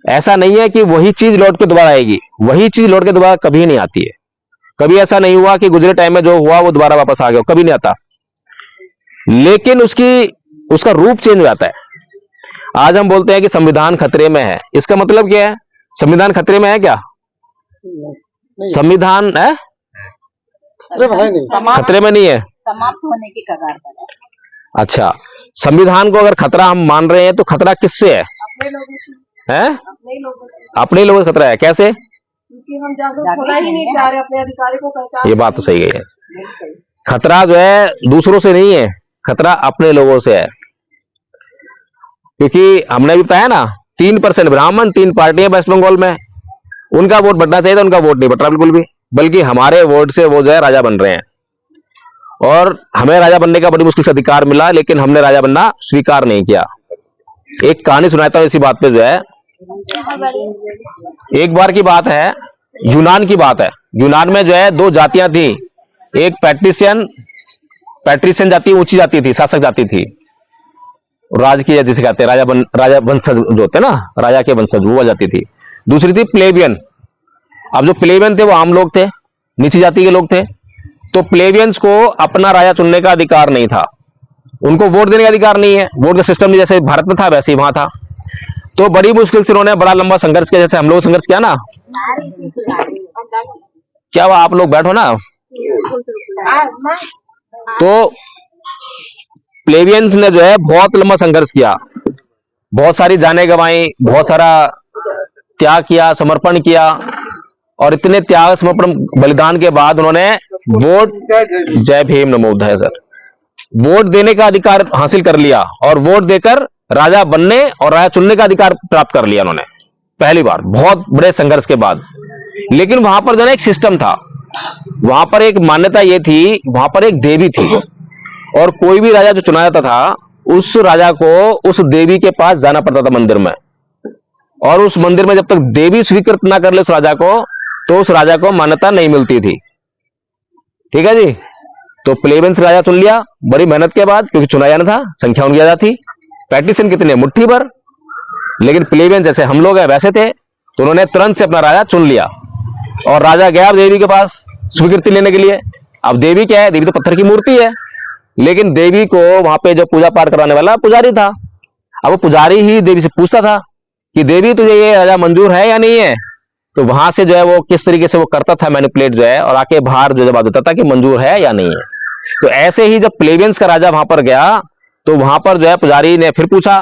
ऐसा नहीं है कि वही चीज लौट के दोबारा आएगी, वही चीज लौट के दोबारा कभी नहीं आती है। कभी ऐसा नहीं हुआ कि गुजरे टाइम में जो हुआ वो दोबारा वापस आ गया, कभी नहीं आता। लेकिन उसका रूप चेंज हो जाता है। आज हम बोलते हैं कि संविधान खतरे में है, इसका मतलब क्या है? संविधान खतरे में है क्या? संविधान है खतरे में नहीं है, समाप्त होने की कगार पर है। अच्छा, संविधान को अगर खतरा हम मान रहे हैं तो खतरा किससे है? अपने लोगों से, हैं? अपने लोगों से खतरा है। कैसे? क्योंकि हम जागरूक होना ही नहीं चाह रहे, अपने अधिकारी को पहचान। ये बात तो सही है। खतरा जो है दूसरों से नहीं है, खतरा अपने लोगों से है। क्योंकि हमने भी बताया ना, 3% ब्राह्मण, 3 पार्टियां वेस्ट बंगाल में, उनका वोट बढ़ना चाहिए था, उनका वोट नहीं बढ़ रहा बिल्कुल भी, बल्कि हमारे वोट से वो जो है राजा बन रहे हैं। और हमें राजा बनने का बड़ी मुश्किल से अधिकार मिला, लेकिन हमने राजा बनना स्वीकार नहीं किया। एक कहानी सुनाता हूं इसी बात पे जो है। एक बार की बात है, यूनान की बात है। यूनान में जो है 2 जातियां थी, एक पैट्रिशियन जाति, ऊंची जाति थी, शासक जाति थी, राजकीय जिसे कहते हैं, राजा वंशज जो होते हैं ना, राजा के वंशज, वो जाति थी। दूसरी थी प्लेबियन। अब जो प्लेबियन थे वो आम लोग थे, नीची जाति के लोग थे। तो प्लेबियंस को अपना राजा चुनने का अधिकार नहीं था, उनको वोट देने का अधिकार नहीं है। वोट का सिस्टम जैसे भारत में था वैसे ही वहां था। तो बड़ी मुश्किल से उन्होंने बड़ा लंबा संघर्ष किया, जैसे हम लोग संघर्ष किया ना। क्या हुआ? आप लोग बैठो ना। तो प्लेबियंस ने जो है बहुत लंबा संघर्ष किया, बहुत सारी जानें गंवाई, बहुत सारा त्याग किया, समर्पण किया। और इतने त्याग, समर्पण, बलिदान के बाद उन्होंने वोट, जय भीम नमो बुद्धाय सर, वोट देने का अधिकार हासिल कर लिया और वोट देकर राजा बनने और राजा चुनने का अधिकार प्राप्त कर लिया उन्होंने, पहली बार, बहुत बड़े संघर्ष के बाद। लेकिन वहां पर जो है एक सिस्टम था, वहां पर एक मान्यता यह थी, वहां पर एक देवी थी, और कोई भी राजा जो चुना जाता था, उस राजा को उस देवी के पास जाना पड़ता था मंदिर में। और उस मंदिर में जब तक देवी स्वीकृत ना कर ले उस राजा को, तो उस राजा को मान्यता नहीं मिलती थी। ठीक है जी। तो प्लेबियंस राजा चुन लिया बड़ी मेहनत के बाद, क्योंकि चुना जाना था, संख्या उनकी ज्यादा थी। पैट्रिशियन कितने? मुट्ठी भर। लेकिन प्लेबियंस जैसे हम लोग हैं वैसे थे, तो उन्होंने तुरंत से अपना राजा चुन लिया। और राजा गया देवी के पास स्वीकृति लेने के लिए। अब देवी क्या है? देवी तो पत्थर की मूर्ति है, लेकिन देवी को वहां पे जो पूजा पाठ कराने वाला पुजारी था। अब वो पुजारी ही देवी से पूछता था कि देवी तुझे ये राजा मंजूर है या नहीं है। तो वहां से जो है वो किस तरीके से वो करता था मैनिपुलेट जो है, और आके बाहर जो जवाब देता था कि मंजूर है या नहीं है। तो ऐसे ही जब प्लेबियंस का राजा वहां पर गया, तो वहां पर जो है पुजारी ने फिर पूछा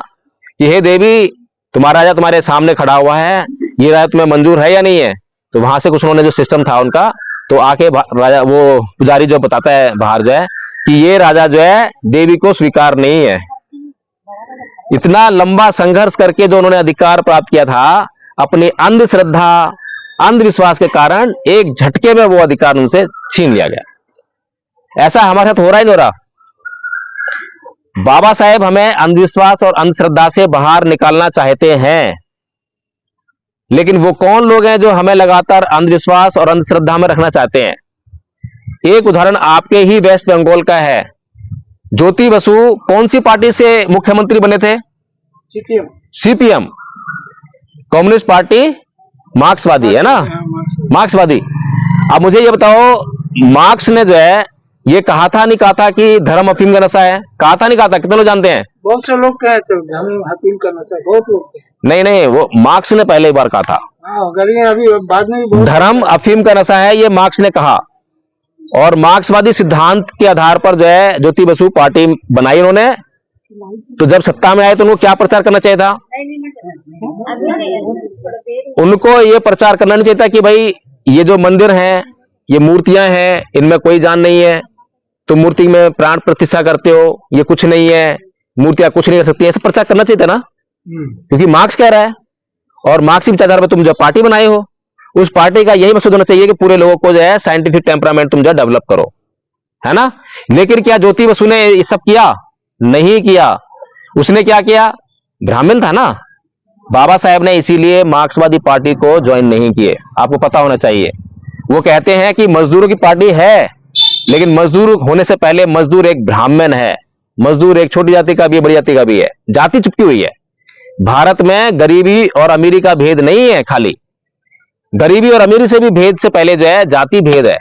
कि हे देवी, तुम्हारा राजा तुम्हारे सामने खड़ा हुआ है, ये राजा तुम्हें मंजूर है या नहीं है। तो वहां से कुछ उन्होंने जो सिस्टम था उनका, तो आके राजा, वो पुजारी जो बताता है बाहर जो है कि ये राजा जो है देवी को स्वीकार नहीं है। इतना लंबा संघर्ष करके जो उन्होंने अधिकार प्राप्त किया था, अपनी अंधश्रद्धा, अंधविश्वास के कारण एक झटके में वो अधिकार उनसे छीन लिया गया। ऐसा हमारे साथ हो रहा ही नहीं हो रहा? बाबा साहेब हमें अंधविश्वास और अंधश्रद्धा से बाहर निकालना चाहते हैं, लेकिन वो कौन लोग हैं जो हमें लगातार अंधविश्वास और अंधश्रद्धा में रखना चाहते हैं? एक उदाहरण आपके ही वेस्ट बंगाल का है। ज्योति बसु कौन सी पार्टी से मुख्यमंत्री बने थे? सीपीएम, कम्युनिस्ट पार्टी, मार्क्सवादी, है ना, मार्क्सवादी। अब मुझे ये बताओ, मार्क्स ने जो है ये कहा था नहीं कहा था कि धर्म अफीम का नशा है? कहा था नहीं कहा था? कितने लोग जानते हैं? बहुत से लोग कहते हैं धर्म अफीम का नशा, बहुत लोग। नहीं, वो मार्क्स ने पहले बार कहा था। अभी बाद में धर्म अफीम का नशा है, ये मार्क्स ने कहा। और मार्क्सवादी सिद्धांत के आधार पर जो है ज्योति बसु पार्टी बनाई उन्होंने। तो जब सत्ता में आए तो उनको क्या प्रचार करना चाहिए था? उनको ये प्रचार करना नहीं चाहिए था कि भाई ये जो मंदिर हैं, ये मूर्तियां हैं, इनमें कोई जान नहीं है, तुम मूर्ति में प्राण प्रतिष्ठा करते हो, ये कुछ नहीं है, मूर्तियां कुछ नहीं कर सकती, ऐसा प्रचार करना चाहिए था ना। क्योंकि मार्क्स कह रहा है, और मार्क्स की विचारधारा पर तुम जो पार्टी बनाए हो, उस पार्टी का यही मकसद होना चाहिए कि पूरे लोगों को जो है साइंटिफिक टेम्परामेंट तुम जो डेवलप करो, है ना। लेकिन क्या ज्योति बसु ने ये सब किया? नहीं किया। उसने क्या किया? ब्राह्मण था ना बाबा साहेब ने, इसीलिए मार्क्सवादी पार्टी को ज्वाइन नहीं किए। आपको पता होना चाहिए। वो कहते हैं कि मजदूरों की पार्टी है, लेकिन मजदूर होने से पहले मजदूर एक ब्राह्मण है। मजदूर एक छोटी जाति का भी है, बड़ी जाति का भी है, जाति चिपकी हुई है। भारत में गरीबी और अमीरी का भेद नहीं है, खाली गरीबी और अमीरी से भी भेद से पहले जो है जाति भेद है।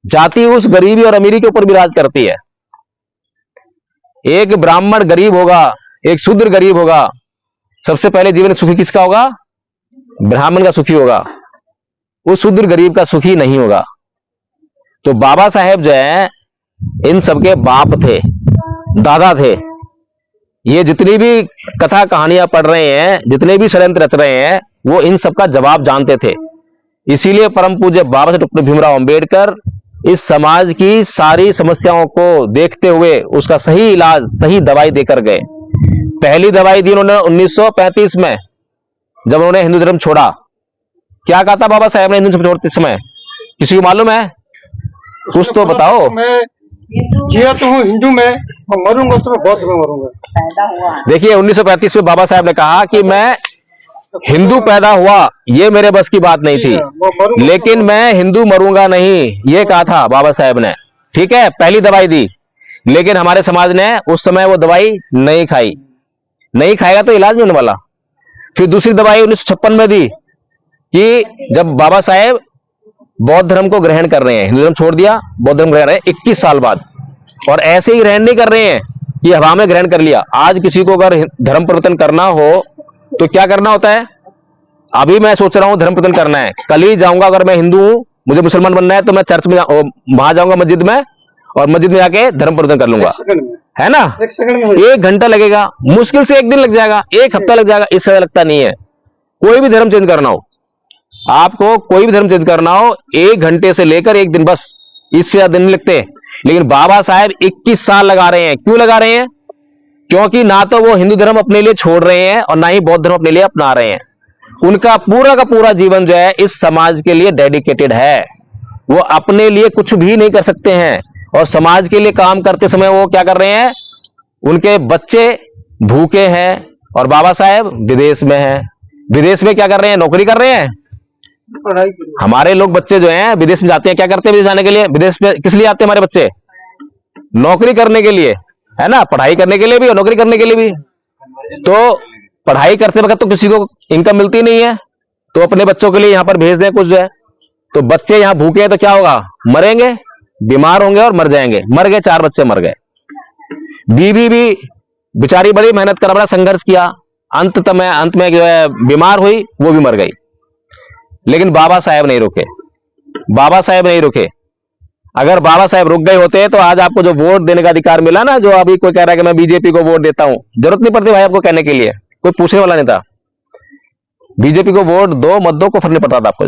जाति उस गरीबी और अमीरी के ऊपर भी राज करती है। एक ब्राह्मण गरीब होगा, एक शूद्र गरीब होगा, सबसे पहले जीवन सुखी किसका होगा? ब्राह्मण का सुखी होगा, उस शूद्र गरीब का सुखी नहीं होगा। तो बाबा साहेब जो है इन सबके बाप थे, दादा थे। ये जितनी भी कथा कहानियां पढ़ रहे हैं, जितने भी षड्यंत्र रच रहे हैं, वो इन सबका जवाब जानते थे। इसीलिए परम पूज्य बाबा साहेब डॉक्टर भीमराव अंबेडकर इस समाज की सारी समस्याओं को देखते हुए उसका सही इलाज, सही दवाई देकर गए। पहली दवाई दी उन्होंने 1935 में, जब उन्होंने हिंदू धर्म छोड़ा। क्या कहा था बाबा साहेब ने हिंदू धर्म छोड़ते समय? किसी को मालूम है? कुछ तो बताओ। मैं जिया तो हूँ हिंदू में, और मरूंगा तो मैं बौद्ध में मरूंगा। देखिए 1935 में बाबा साहेब ने कहा कि मैं हिंदू पैदा हुआ, ये मेरे बस की बात नहीं थी, लेकिन मैं हिंदू मरूंगा नहीं, ये कहा था बाबा साहेब ने। ठीक है, पहली दवाई दी, लेकिन हमारे समाज ने उस समय वो दवाई नहीं खाई। नहीं खाएगा तो इलाज नहीं होने वाला। फिर दूसरी दवाई 1956 में दी कि जब बाबा साहेब बौद्ध धर्म को ग्रहण कर रहे हैं, हिंदू धर्म छोड़ दिया, बौद्ध धर्म ग्रहण कर रहे हैं 21 साल बाद, और ऐसे ही ग्रहण नहीं कर रहे हैं कि हवा में ग्रहण कर लिया। आज किसी को अगर धर्म परिवर्तन करना हो तो क्या करना होता है? अभी मैं सोच रहा हूं धर्म परिवर्तन करना है, कल ही जाऊंगा, अगर मैं हिंदू हूं, मुझे मुसलमान बनना है, तो मैं चर्च में वहां जाऊंगा मस्जिद में, और मस्जिद में जाके धर्म परिवर्तन कर लूंगा, है ना? 1 सेकंड में 1 घंटा लगेगा, मुश्किल से 1 दिन लग जाएगा, 1 हफ्ता लग जाएगा, इससे ज्यादा लगता नहीं है। कोई भी धर्म चेंज करना हो, आपको कोई भी धर्म चेंज करना हो, 1 घंटे से लेकर 1 दिन, बस, इससे ज्यादा दिन नहीं लगते। लेकिन बाबा साहेब 21 साल लगा रहे हैं। क्यों लगा रहे हैं? क्योंकि ना तो वो हिंदू धर्म अपने लिए छोड़ रहे हैं और ना ही बौद्ध धर्म अपने लिए अपना रहे हैं। उनका पूरा का पूरा जीवन जो है इस समाज के लिए डेडिकेटेड है। वो अपने लिए कुछ भी नहीं कर सकते हैं, और समाज के लिए काम करते समय वो क्या कर रहे हैं? उनके बच्चे भूखे हैं और बाबा साहेब विदेश में हैं। विदेश में क्या कर रहे हैं? नौकरी कर रहे हैं। पढ़ाई करूँ। हमारे लोग बच्चे जो हैं विदेश में जाते हैं, क्या करते हैं विदेश जाने के लिए? विदेश में किस लिए आते हैं हमारे बच्चे? नौकरी करने के लिए, है ना? पढ़ाई करने के लिए भी और नौकरी करने के लिए भी। तो पढ़ाई करते वक्त तो किसी को इनकम मिलती नहीं है, तो अपने बच्चों के लिए यहां पर भेज दें कुछ जो है। तो बच्चे यहां भूखे हैं तो क्या होगा? मरेंगे, बीमार होंगे और मर जाएंगे। मर गए, 4 बच्चे मर गए। बीवी भी बेचारी बड़ी मेहनत कर, बड़ा संघर्ष किया, अंत में जो है बीमार हुई, वो भी मर गई। लेकिन बाबा साहेब नहीं रुके। बाबा साहेब नहीं रुके। अगर बाबा साहेब रुक गए होते तो आज आपको जो वोट देने का अधिकार मिला ना, जो अभी कोई कह रहा है कि मैं बीजेपी को वोट देता हूं, जरूरत नहीं पड़ती भाई आपको कहने के लिए, कोई पूछने वाला नहीं था। बीजेपी को वोट दो मत दो को फर्क नहीं पड़ता था आपको।